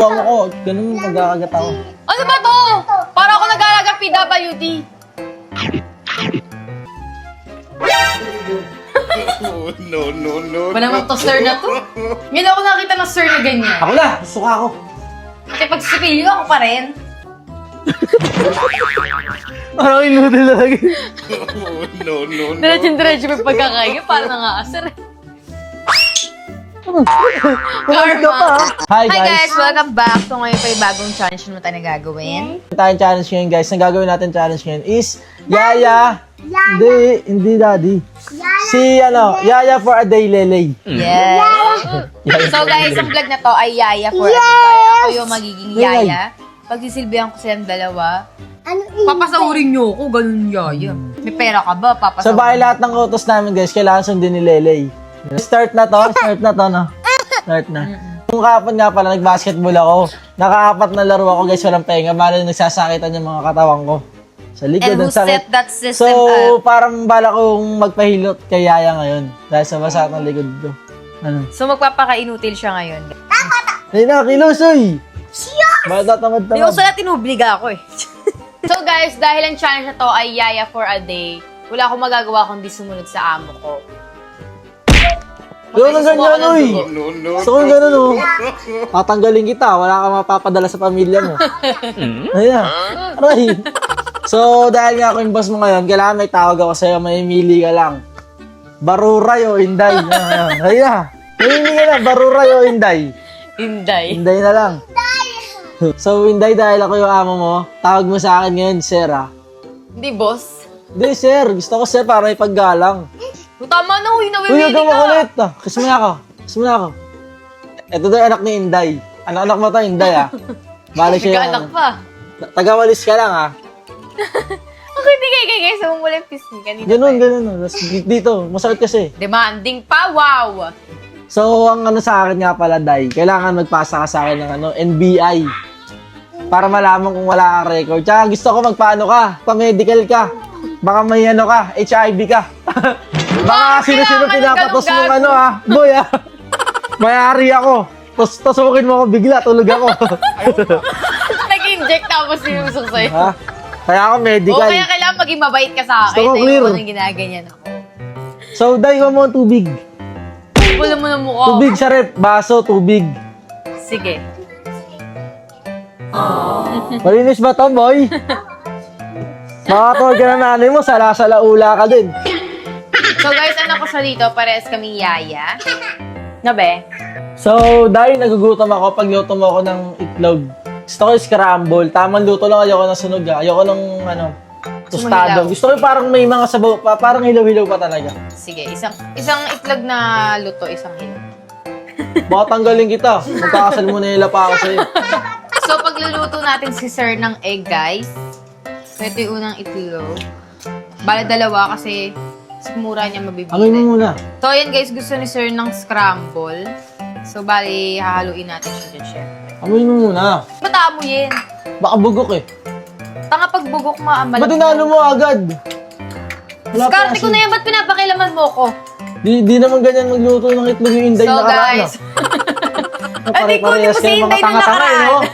Huwag mo ko, ganun magkakagat ako. Ano ba to? Para ako nag-aalaga PWD. No. Ba naman to, sir na to? Ngayon ako nakita ng sir na ganyan. Ako na, suka ako. Kasi pag sipilyo ako pa rin. Parang inudil na lagi. No. Diretso may pagkakain. Para nangaasar eh. Kumalit ka pa, ha? Hi guys! Welcome back. So ngayon pa yung bagong challenge na tayo na gagawin. Tayong challenge ngayon guys. Ang gagawin natin challenge ngayon is Yaya. Hindi daddy. Si Yaya for a day lele. Yes. So guys, ang vlog na to ay Yaya for a day. Kaya ako yung magiging Yaya. Pagsisilbihan ko silang dalawa, papasaurin niyo ako, ganun Yaya. May pera ka ba? So Papasaurin. baka lahat ng utos namin guys, kailangan sundin ni Lele. Start na to, no? Start na. Kung kahapon nga pala, nag-basketball ako. Naka-4 na laro ako guys, walang pahinga. Bali nagsasakitan yung mga katawan ko. Sa likod, And who ang sakit. set that system So, up? parang bala kong magpahilot kay Yaya ngayon. Dahil sa basa ng likod ko. Ano? So magpapaka-inutil siya ngayon. Ay na, kilusoy! Bakit Hindi ko tamad-tamad? sana tinubliga ako eh. So guys, dahil ang challenge na to ay Yaya for a day, wala akong magagawa kundi sumunod sa amo ko. Gawin ng ganyan, uy! No. Gusto ko ganun, oh. Tatanggalin kita, wala kang mapapadala sa pamilya mo. Ayan. Aray. So, dahil nga ako yung boss mo ngayon, kailangan may tawag ako sa'yo, may mili ka lang. Baruray o Inday. Ayan. May ka lang, Baruray o Inday. Inday. Inday na lang. So, Inday, dahil ako yung amo mo, tawag mo sa akin ngayon, sir, ah. Hindi boss. Hindi, sir. Gusto ko, sir, para may paggalang. Tama na, huy, Uy, nawimili huwag kang ka. makulit, ah. Kiss mo na ako. Kiss mo na ako. Ito daw yung anak ni Inday. Anak mo to, Inday, ah. Balik siya Nagkaanak pa. Tagawalis ka lang, ah. Okay, hindi kay sa mong walang pisngi kanina. Ganun. Tapos dito, masakit kasi. Demanding pa, wow! So, ang sa akin nga pala, Day, kailangan magpasa ka sa akin ng NBI. Para malaman kung wala kang record. Tsaka gusto ko magpaano ka, pa-medical ka. Baka may ka, HIV ka. Baka sino-sino pinapatos mong boy, ah. Mayari ako. Tapos tasukin mo ako bigla, tulog ako. Nag-inject tapos sinusok sa'yo. Ha? Kaya ako O medical. kaya kailangan maging mabait ka sa akin. Gusto ko Ayoko clear. nang ginaganyan ako. So, Day, huwag mo ang tubig. Wala mo ng mukha. Tubig sa rep, baso, tubig. Sige. Malinis ba to, boy? Makatawag ka na nanay mo, sala-sala-ula ka din. So guys, anak ko siya dito. Parehas kaming Yaya. Nabe? So, dahil nagugutom ako, pagluto mo ako ng itlog. Gusto ko yung scramble. Tamang luto lang, ayoko ng sunog. Ayoko ng, tostado. Sumilaw. Gusto ko yung parang may mga sabaw pa, parang hilaw-hilaw pa talaga. Sige, isang itlog na luto, isang hilo. Baka tanggalin kita. Magkakasal mo na nila pa ako sa'yo. So, pagluluto natin si Sir ng egg, guys. So, ito yung unang itlog. Bale, dalawa kasi sigmura niya mabibili. Amoy mo muna. So, ayan guys, gusto ni Sir ng scramble. So, bali, hahaluin natin siya dyan, syempre. Amoy mo muna. Ba't aamuyin? Baka bugok eh. Tanga pag bugok maamal. Ba't inano mo agad? Wala pa Skarte kasi. ko na yan, ba't pinapakilaman mo ko? Di naman ganyan magluto ng itlog yung Inday So, na karaan. guys. Pare-parehas Hindi ko kayo si mga Inday nung tanga-tanga eh, no? nakaraan.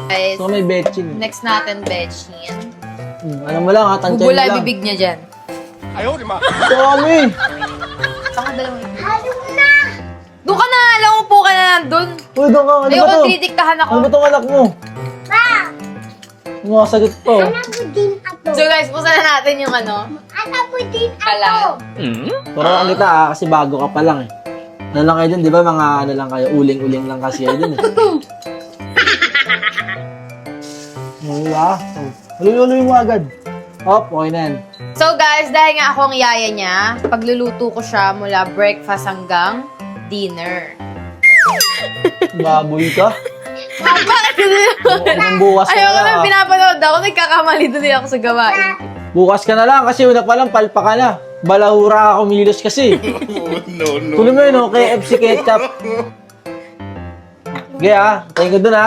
Guys, So, may betching. next natin, Betchin. Alam mo lang, ha? Tansya Bubula lang. bibig niya dyan. Ito kami. Saka dalawang itlog. Doon ka na! Alam mo po ka na nandun. Uy, doon ka. Ano ba Ayoko, to? dinidiktahan ako. Ano ba itong anak mo? Mga sagot po. So guys, pusa na natin yung kalan. Turuan kita kasi bago ka pa lang eh. Ano lang kayo dun, di ba? Mga ano lang kayo, uling-uling lang kasi kayo dun eh. Wala. Hululoy mo agad. Hop, okay na yan. So guys, dahil nga ako ang yaya niya, pagluluto ko siya mula breakfast hanggang dinner. Baboy ka. Bakit ganun? Ang bukas ka Ayoko na na lang. pinapanood ako, nagkakamali din ako sa gawain. Bukas ka na lang kasi una pa lang, palpa ka na. Balahura ka kumilos kasi. No. Tuloy mo yun, KFC ketchup. Okay tayo ko dun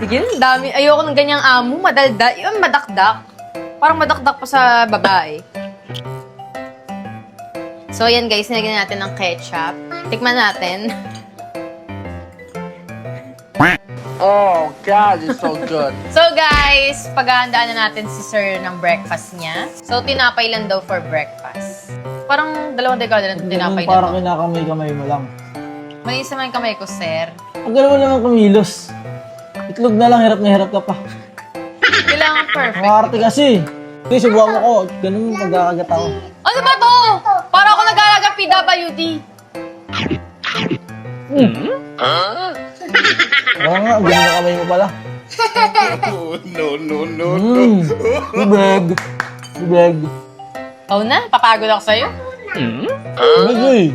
Sige, ang dami. Ayoko ng ganyang amo, madalda. Yung madakdak. Parang madakdak pa sa babae. So, yan guys, nilagyan natin ng ketchup. Tikman natin. God, it's so good. So guys, paghahandaan na natin si Sir ng breakfast niya. So tinapay lang daw for breakfast. Parang 2 dekada na tinapay na Parang to. kinakamay-kamay mo lang. Malinis naman yung kamay ko, sir. Ang gano'n mo naman kumilos. Itlog na lang, hirap na hirap ka pa. Kailangan perfect. Makakarte kasi. Hindi, subukan mo ko. Ganun mo pagkakagat ako. Ano ba to? Para ako nag-aalaga PWD. Oo nga, ang ganda kamay mo pala. Oh, no, no, no, no. Bibeg. Bibeg. Oh na, papagod ako sa'yo. Bibeg eh.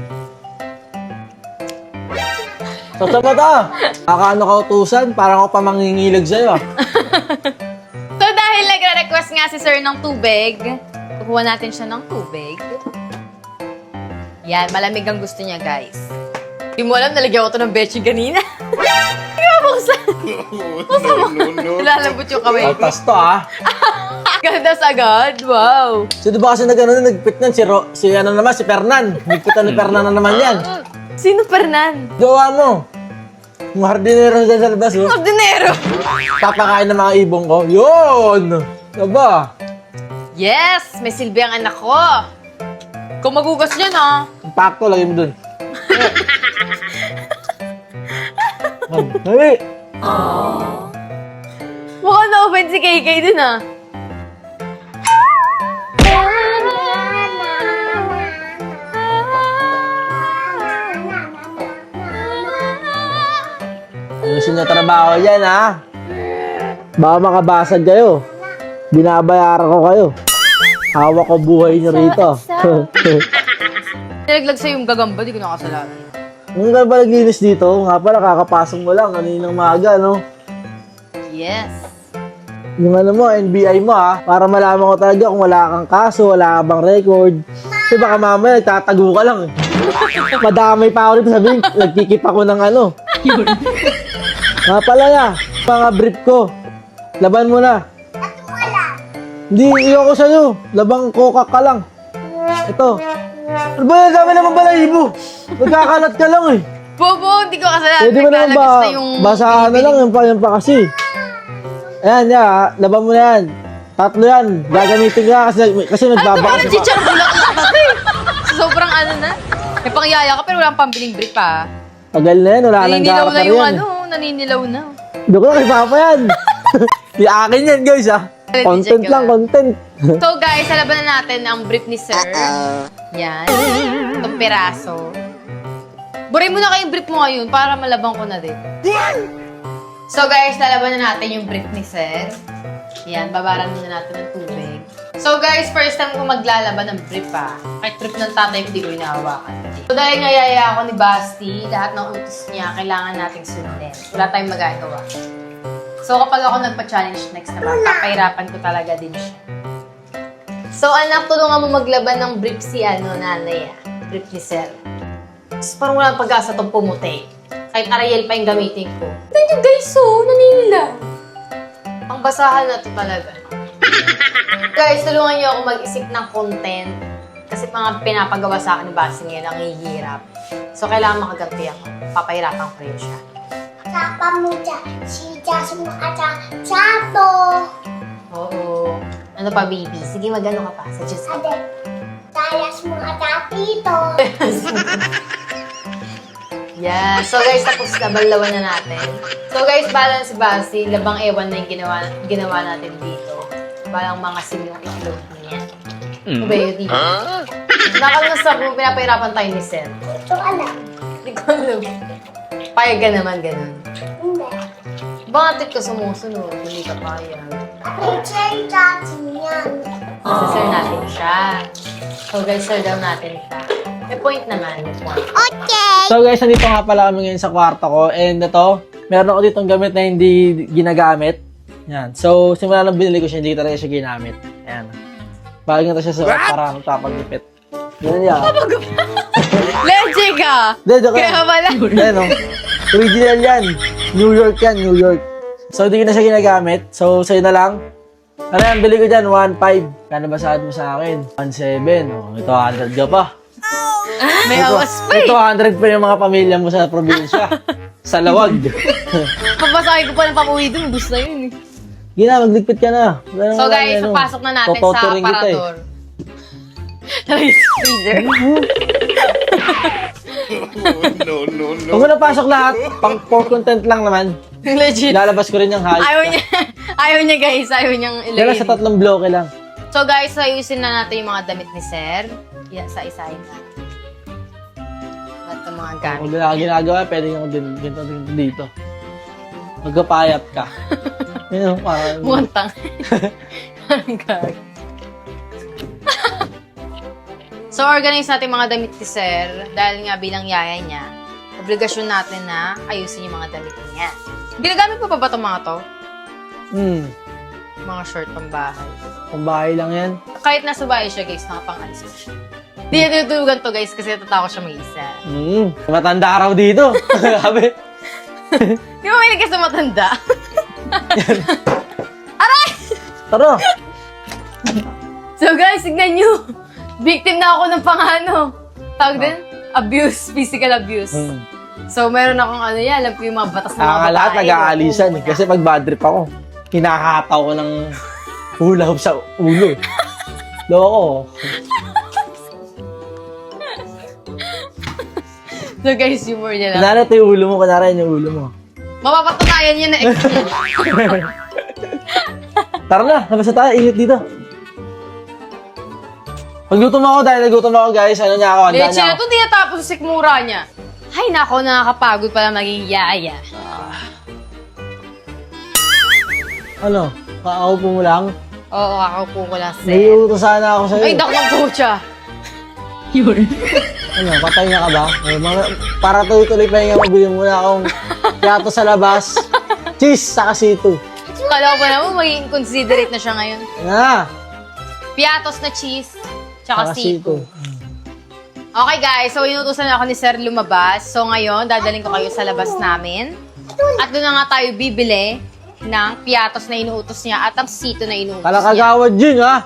Sa mata. Kakaano ka utusan, parang ako pa mangingilag sa'yo ah. So dahil nagre-request nga si Sir ng tubig, kukuha natin siya ng tubig. Yan, malamig ang gusto niya, guys. Hindi mo alam, nalagyan ko ito ng bechi kanina. Hindi ko mabuksan. Oh, no, no, no. Lalambot yung kamay ko. Altas to ah. Gandas agad, wow. So di ba kasi nagpit nan si ano naman, si Fernan. Nagpitan ni Fernan na naman yan. Sino Fernan? Gawa mo. Mga hardinero dyan sa labas oh. Ordinero. Papakain ng mga ibong ko. Yun! Aba, Yes, may silbi ang anak ko. Kung magugas niyan, ha? impacto, lagay mo dun. Dali! Mukhang na-open si KK dun, ha? Ayusin na trabaho yan, ha? Baka makabasag kayo. Binabayaran ko kayo. Hawak ko buhay niyo rito. Nilaglag sa'yo yung gagamba, di ko nakasalanan. Kung ka ba naglinis dito, nga pala kakapasok mo lang kaninang maaga, no? Yes. Yung ano mo, NBI mo ha, para malaman ko talaga kung wala kang kaso, wala ka bang record. Kasi baka mamaya nagtatago ka lang eh. Madamay pa ako dito, sabihin, nagkikip ako ng ano. Nga pala na, mga brief ko. Laban mo na. Hindi, iyo ko sa'yo. Labang kokak ka lang. Ito. Ano ba yan? Dami naman balahibo. Nagkakalat ka lang eh. Bobo, di ko kasalanan. Pwede mo naman Naglalagas na yung... basahan na lang, yan pa kasi. Ayan, ya, laban mo na yan. 3 yan. Gagamitin ka kasi Ano nagbabakas. ba ng chichar bulak na kasi? Sobrang ano na. May pangyaya ka pero walang pambiling brief, ha? Tagal na yan, wala nang Naninilaw na karakter yung yan. ano, naninilaw na. Doon ko lang kay Papa yan. Yung akin yan, guys, ha. Content Check lang, ko content. So guys, salaban na natin ang brief ni Sir. Yan. Itong peraso. Buray mo na kayong brief mo ngayon para malabang ko na din. So guys, lalaban na natin yung brief ni Sir. Yan, babaran muna natin ng tubig. So guys, first time ko maglalaban ng brief ha. Kahit brief ng tatay ko, di ko hinahawakan. So dahil ngayaya ako ni Basti, lahat ng utos niya, kailangan nating sundin. Wala tayong magagawa. So kapag ako nagpa-challenge next naman, papahirapan ko talaga din siya. So anak, tulungan mo maglaban ng brief si nanay brief ni Sir. Tapos parang walang pag-asa itong pumuti. Kahit Ariel pa yung gamitin ko. Tignan nyo guys, naninilaw. Ang basahan na to talaga. Guys, tulungan niyo ako mag-isip ng content. Kasi mga pinapagawa sa akin ni Basti ngayon ang hihirap. So kailangan makaganti ako. Papahirapan ko rin siya. Sapa mo dyan, siya mo ata, sato. Oo. Ano pa, baby? Sige, mag-ano ka pa. Suggest ka. Ade, talas mo ata dito. Yeah. So guys, tapos na. Balawan na natin. So guys, balance si Basti. Labang ewan na yung ginawa natin dito. Balang mga sim yung itlog niya. Ano ba yun, di ba? Nakalusap mo, pinapahirapan tayo ni Sir. Ito alam. Hindi ko alam. Payag ka naman, ganun. Hindi. Bakit ka sumusunod? Hindi ka payag. Picture natin yan. Sir natin siya. So guys, sir daw natin siya. May point naman. May point. So guys, nandito nga pala kami ngayon sa kwarto ko. And ito, meron ako ditong gamit na hindi ginagamit. Yan. So, simula nang binili ko siya, hindi talaga siya ginamit. Ayan. Bagay na siya sa para magpapagupit. Ganun yan. Legit ka! Hindi, joke Kaya lang. pala. Ayan o. Original yan. New York yan, New York. So, hindi ko na siya ginagamit. So, sa'yo na lang. Ano yan, bili ko dyan, 1.5. Kano ba sahod mo sa akin? 1.7. Oh, ito 100 ka pa. May awas pa Ito 100 pa yung mga pamilya mo sa probinsya. Sa lawag. Pagpasakay ko pa ng papuwi dun, bus na yun eh. Gina, magligpit ka na. Wala So naman guys, ano. papasok na natin sa Tututuring kita eh. aparador. Freezer. no, no, no. Huwag mo na pasok lahat. Pang for content lang naman. Legit. Lalabas ko rin yung height. Ayaw niya guys, ayaw niyang ilagay. Kaya sa 3 bloke lang. So guys, ayusin na natin yung mga damit ni Sir. Yan, sa isahin natin. At yung mga gamit. Kung wala ka ginagawa, pwede nyo din dito. Magkapayat ka. Yun, parang... Muntang. Parang gag. So, organize natin mga damit ni Sir. Dahil nga bilang yaya niya, obligasyon natin na ayusin yung mga damit niya. Ginagamit mo pa ba itong mga to? Mga short pang bahay. Kung bahay lang yan. Kahit nasa bahay siya, guys, nakapangalis ko siya. Hindi niya tinutulugan to, guys, kasi natatakot siya mag-isa. Matanda ka raw dito. Sabi. Di ba may nagkas na matanda? Aray! Tara. So guys, tignan nyo. Victim na ako ng tawag din? Abuse, physical abuse. So meron akong alam ko yung mga batas ng mga babae. Lahat nag-aalisan eh. Kasi pag bad trip ako, hinahataw ko ng hula hoop sa ulo. Loko. So guys, humor niya lang. Kunwari ito yung ulo mo, kunwari yung ulo mo. Mapapatunayan yun na Tara na, labas na tayo, init dito. Pagluto mo ako dahil nagutom ako guys, ano niya ako, handa Leche niya na ako. ito, di natapos sa sikmura niya. Ay nako, nakakapagod pala maging yaya. Ano, kakaupo mo lang? Oo, kakaupo ko lang, Sir. Naiuto sana ako sa'yo. Ay, dakong coach ah. Ano, patay na ka ba? Para tuloy-tuloy pa yung mabili muna akong piato sa labas. Cheese, saka sito. Kala ko pa naman, magiging considerate na siya ngayon. Na, Piatos na cheese, tsaka saka siko. sito. Okay guys, so inutusan ako ni Sir lumabas. So ngayon, dadaling ko kayo sa labas namin. At doon na nga tayo bibili ng piatos na inuutos niya at ang sito na inuutos niya. Kalakagawad yun, ha?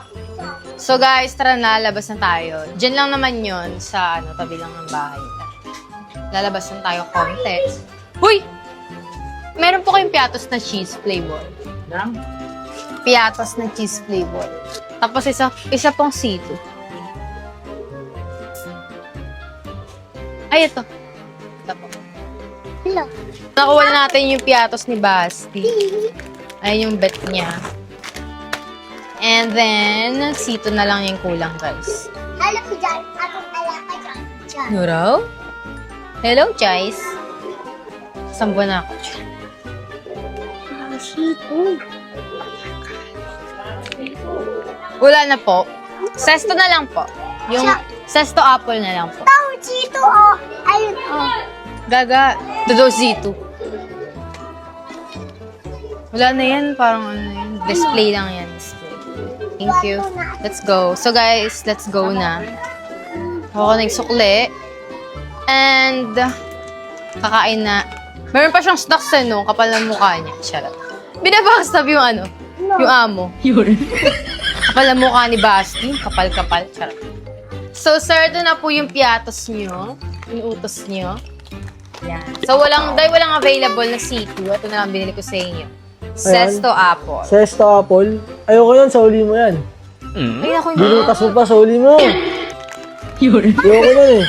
So guys, tara na, labas na tayo. Diyan lang naman yon sa tabi lang ng bahay. Lalabas na tayo konti. Uy! Meron po kayong piatos na cheese flavor. Piatos na cheese flavor. Tapos isa pong sito. Ay, ito. Ito po. Hello. Nakuha na natin yung piatos ni Basti. Ayun yung bet niya. And then, sito na lang yung kulang, guys. Hello dyan. Atong alaka dyan. Nuraw? Hello, guys. Sambo na ako. Wala na po. Sesto na lang po. Yung sesto apple na lang po. Tao dito, oh. Ayun, oh. Gaga, dodosito. Wala na yan, parang ano yun. Display lang yan. Display. Thank you. Let's go. So guys, let's go na. Ako nagsukli. And, kakain na. Meron pa siyang snacks no, kapal ng mukha niya. Charot. Binabakastab yung yung amo. Kapal ng mukha ni Basti. Kapal-kapal. Charot. So, sir, ito na po yung piatos nyo. Inuutos nyo. Yan. So, dahil walang available na C2, ito na lang binili ko sa inyo. Sesto apple. Sesto apple. Ayoko yan, sa uli mo yan. Ay, ako Binutas mo pa sa uli mo. Ayoko yan eh.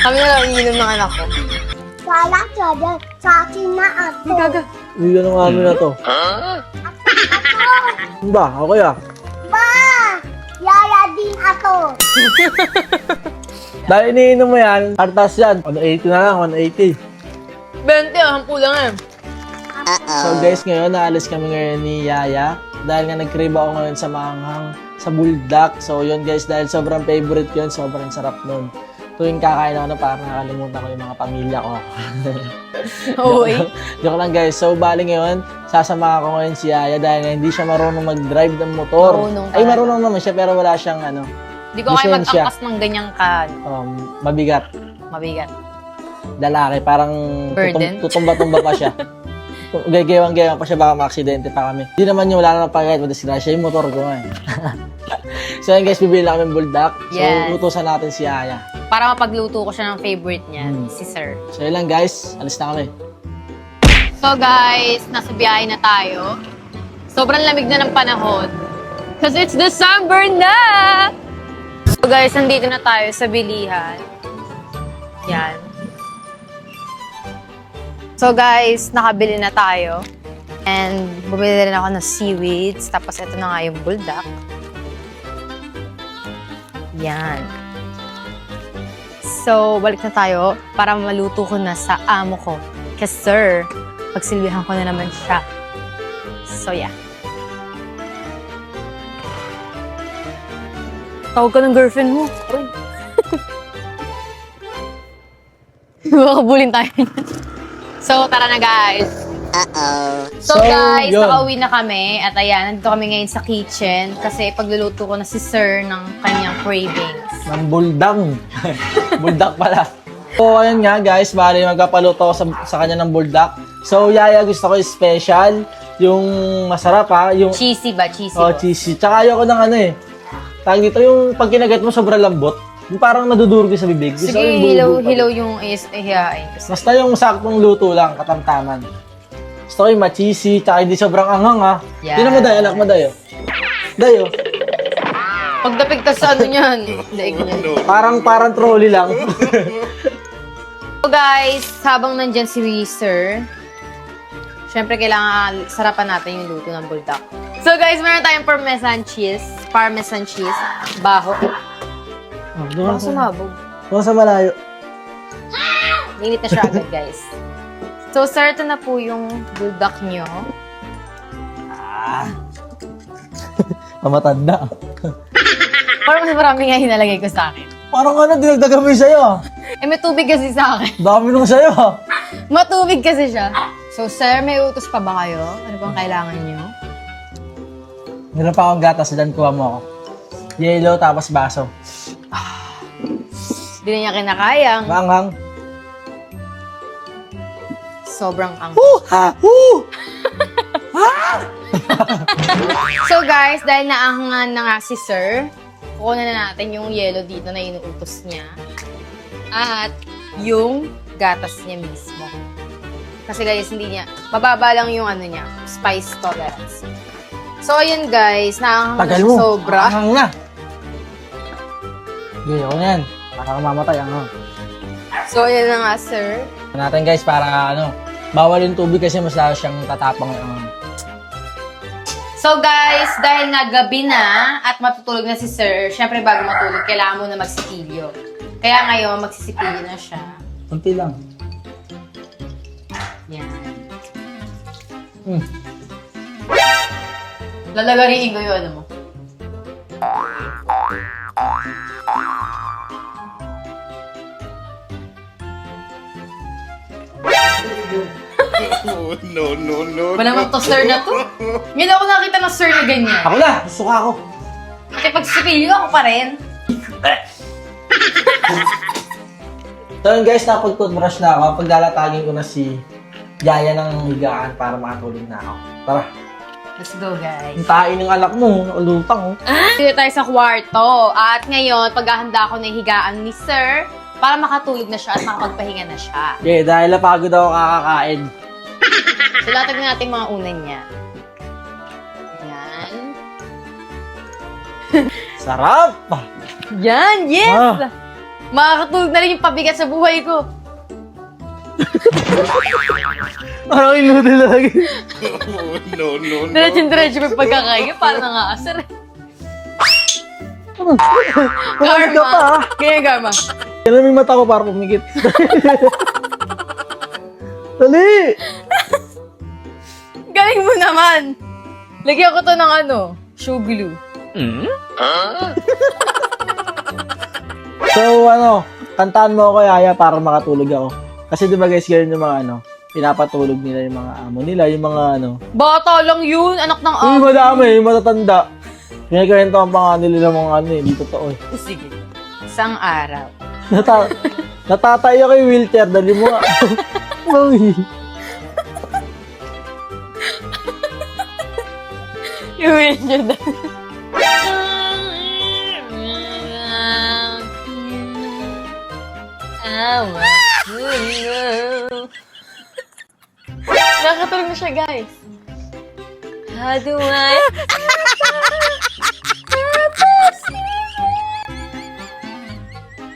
Kami na lang ininom ng anak ko. Wala dyan. Sa akin na ato. Gaga. Hindi ka nung amin na to. Ano ba? Okay ah. Pa! Yaya din ato. Dahil iniinom mo yan, artas yan. 180 na lang, 180. 20, hampu lang eh. So guys, ngayon naalis kami ngayon ni Yaya. Dahil nga nag-crave ako ngayon sa maanghang, sa buldak. So yun guys, dahil sobrang favorite ko yun, sobrang sarap nun. Tuwing kakain ako na parang nakalimutan ko yung mga pamilya ko. Uy. Joke lang guys. So bali ngayon, sasama ko ngayon si Yaya dahil nga hindi siya marunong mag-drive ng motor. Marunong Ay talaga. marunong naman siya pero wala siyang Hindi ko kayo Lisensya. mag-angkas ng ganyang mabigat. mabigat. Lalaki, parang Burden? tutumba-tumba pa siya. Gagawang-gawang pa siya, baka ma-aksidente pa kami. Hindi naman yung wala na pagkait, madisgrasya yung motor ko nga eh. So yun guys, bibili na kami buldak. So Yes. utusan natin si Yaya. Para mapagluto ko siya ng favorite niya, si Sir. So yun lang guys, alis na kami. So guys, nasa biyahe na tayo. Sobrang lamig na ng panahon. Because it's December na! So guys, nandito na tayo sa bilihan. Yan. So guys, nakabili na tayo. And bumili rin ako ng seaweeds. Tapos ito na nga yung buldak. Yan. So, balik na tayo para maluto ko na sa amo ko. Kasi sir, pagsilbihan ko na naman siya. So, yeah. Tawag ka ng girlfriend mo. Uy. Makabulin tayo niya. So, tara na guys. So guys, yun. nakauwi na kami. At ayan, nandito kami ngayon sa kitchen. Kasi pagluluto ko na si sir ng kanyang cravings. Ng buldang. Buldak pala. So, ayun nga guys, bali magpapaluto ako sa kanya ng buldak. So, Yaya, gusto ko special. Yung masarap ha. Yung, Cheesy ba? Cheesy oh, ba? cheesy. Tsaka ayoko ng ano eh. Tawag dito, yung pag kinagat mo sobrang lambot. Yung parang nadudurog sa bibig. Gusto Sige, ko yung buo-buo pa. hilaw yung ihihain. Basta yung saktong luto lang, katamtaman. Gusto ko yung ma-cheesy, tsaka hindi sobrang anghang ha. Yeah. Tingnan mo dayo, anak mo dayo. Dayo. Pagdapig ka sa ano niyan. Daig niyan. Parang trolley lang. So guys, habang nandyan si Sir, syempre kailangan sarapan natin yung luto ng buldak. So guys, meron tayong parmesan cheese. Baho. Oh, doon Baka sumabog. Doon sa malayo. Init na siya agad, guys. So, sir, ito na po yung buldak nyo. Mamatanda. Parang mas marami nga hinalagay ko sa akin. Parang ano, dinagdagan mo yung sayo. Eh, may tubig kasi sa akin. Dami nung sayo. Matubig kasi siya. So, sir, may utos pa ba kayo? Ano bang kailangan nyo? Meron pa akong gatas, dyan kuha mo ako. Yellow, tapos baso. Hindi na niya kinakayang. Maanghang. Sobrang ang. Ha! So, guys, dahil naahangan na nga si sir, kukunan na natin yung yellow dito na inuutos niya. At yung gatas niya mismo. Kasi guys, hindi niya, mababa lang yung ano niya, spice tolerance. So, ayun guys, naahangan na Tagal siya mo. sobra. Maanghang na. Okay, ako na yan. Para kang mamatay, anghang. So, ayun na nga, sir. Natin guys, para ano, bawal yung tubig kasi mas lalo siyang tatapang yung So guys, dahil nga gabi na at matutulog na si sir, syempre bago matulog, kailangan mo na magsipilyo. Kaya ngayon, magsisipilyo na siya. Kunti lang. Yan. Hmm. Lalagariin ko yun, ano mo. Oh, no. Ba naman to sir na to? Ngayon ako nakita ng sir na ganyan. Ako na! Suka ako! Kasi pag sipilyo ako pa rin. So yun guys, napag-toothbrush na ako. Paglalatagin ko na si Yaya ng higaan para makatulog na ako. Tara. Let's go, guys. Ang tain ng anak mo, nakalutang oh. Dito tayo sa kwarto. At ngayon, paghahanda ko na yung higaan ni sir para makatulog na siya at makapagpahinga na siya. Okay, dahil napagod ako kakakain. So, latag na natin mga unan niya. Yan. Sarap! Yan, yes! Ah. Makakatulog na rin yung pabigat sa buhay ko. Parang inudil na lagi. Oh, no. Diretso-diretso may pagkakain. Parang nangaasar. Kumalit ka pa ah. Ganyan, Garma. Yan na may mata ko para pumikit. Dali! Galing mo naman. Lagyan ko to ng ano, shoe glue. So ano, kantaan mo ako Yaya para makatulog ako. Kasi diba guys, ganyan yung mga ano, pinapatulog nila yung mga amo nila, yung mga ano. Bata lang yun, anak ng Yung madami, yung matatanda. Pinagkawento ang pangalan nila mga ano eh, di totoo eh. Sige. Isang araw. Natatayo kay wheelchair, dali mo nga. Uy. You will do that. na siya, guys. How do I...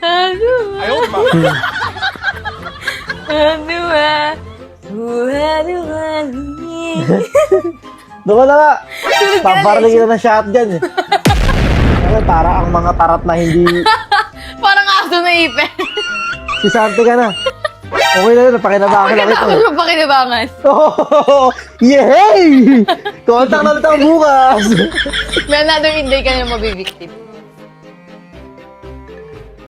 How do I... How do I... How do I... Doon ka na nga. Paparinig ka na ng shotgun eh. Ano, para ang mga tarat na hindi... Parang aso na ipin. Si Santi ka na. Okay na yun, napakinabangan na kita. Pagkatapos yung pakinabangan. Oh, yay! Contact na ulit ako bukas. May another day ka na mabibiktim.